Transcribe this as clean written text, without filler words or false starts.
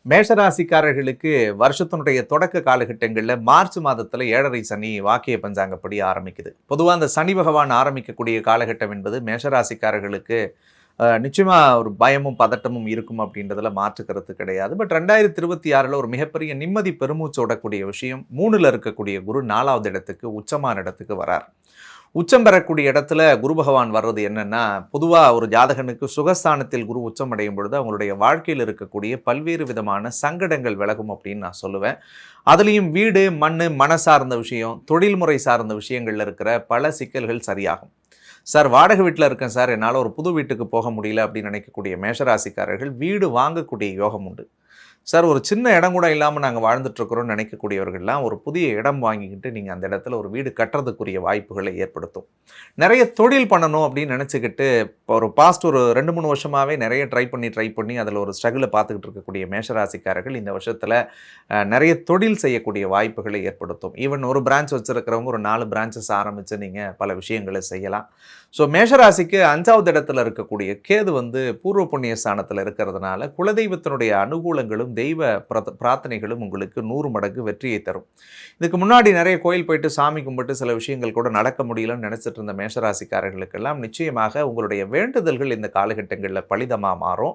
மேஷராசிக்காரர்களுக்கு வருஷத்தினுடைய தொடக்க காலகட்டங்களில் மார்ச் மாதத்தில் 7.5 சனி வாக்கிய பஞ்சாங்கப்படி ஆரம்பிக்குது. பொதுவாக அந்த சனி பகவான் ஆரம்பிக்கக்கூடிய காலகட்டம் என்பது மேஷராசிக்காரர்களுக்கு நிச்சயமா ஒரு பயமும் பதட்டமும் இருக்கும் அப்படின்றதுல மாற்றுக்கிறது கிடையாது. பட் 2026 ஒரு மிகப்பெரிய நிம்மதி பெருமூச்சு ஓடக்கூடிய விஷயம், 3ல் இருக்கக்கூடிய குரு 4வது இடத்துக்கு உச்சமான இடத்துக்கு வரார். உச்சம் பெறக்கூடிய இடத்துல குரு பகவான் வர்றது என்னன்னா, பொதுவாக ஒரு ஜாதகனுக்கு சுகஸ்தானத்தில் குரு உச்சம் அடையும் பொழுது அவங்களுடைய வாழ்க்கையில் இருக்கக்கூடிய பல்வேறு விதமான சங்கடங்கள் விலகும் அப்படின்னு நான் சொல்லுவேன். அதுலேயும் வீடு, மண், மன சார்ந்த விஷயம், தொழில்முறை சார்ந்த விஷயங்கள்ல இருக்கிற பல சிக்கல்கள் சரியாகும். சார் வாடகை வீட்டில் இருக்கேன் சார், என்னால் ஒரு புது வீட்டுக்கு போக முடியல அப்படின்னு நினைக்கக்கூடிய மேஷராசிக்காரர்கள் வீடு வாங்கக்கூடிய யோகம் உண்டு. சார் ஒரு சின்ன இடம் கூட இல்லாமல் நாங்கள் வாழ்ந்துட்டுருக்குறோம்னு நினைக்கக்கூடியவர்கள்லாம் ஒரு புதிய இடம் வாங்கிக்கிட்டு நீங்கள் அந்த இடத்துல ஒரு வீடு கட்டுறதுக்குரிய வாய்ப்புகளை ஏற்படுத்தும். நிறைய தொழில் பண்ணணும் அப்படின்னு நினச்சிக்கிட்டு இப்போ ஒரு பாஸ்ட் ஒரு 2-3 வருஷமாகவே நிறைய ட்ரை பண்ணி அதில் ஒரு ஸ்ட்ரகிளை பார்த்துக்கிட்டு இருக்கக்கூடிய மேஷராசிக்காரர்கள் இந்த வருஷத்தில் நிறைய தொழில் செய்யக்கூடிய வாய்ப்புகளை ஏற்படுத்தும். ஈவன் ஒரு பிரான்ச் வச்சுருக்கிறவங்க ஒரு 4 பிரான்ச்சஸ் ஆரம்பித்து நீங்கள் பல விஷயங்களை செய்யலாம். ஸோ மேஷராசிக்கு 5வது இடத்துல இருக்கக்கூடிய கேது பூர்வ புண்ணிய ஸ்தானத்தில் இருக்கிறதுனால குலதெய்வத்தினுடைய அனுகூலங்களும் தெய்வ பிரார்த்தனைகளும் உங்களுக்கு 100 மடங்கு வெற்றியை தரும். இதுக்கு முன்னாடி நிறைய கோயில் போயிட்டு சாமி கும்பிட்டு சில விஷயங்கள் கூட நடக்க முடியலன்னு நினச்சிட்டு இருந்த மேஷராசிக்காரர்களுக்கெல்லாம் நிச்சயமாக உங்களுடைய வேண்டுதல்கள் இந்த காலகட்டங்களில் பலிதமாக மாறும்.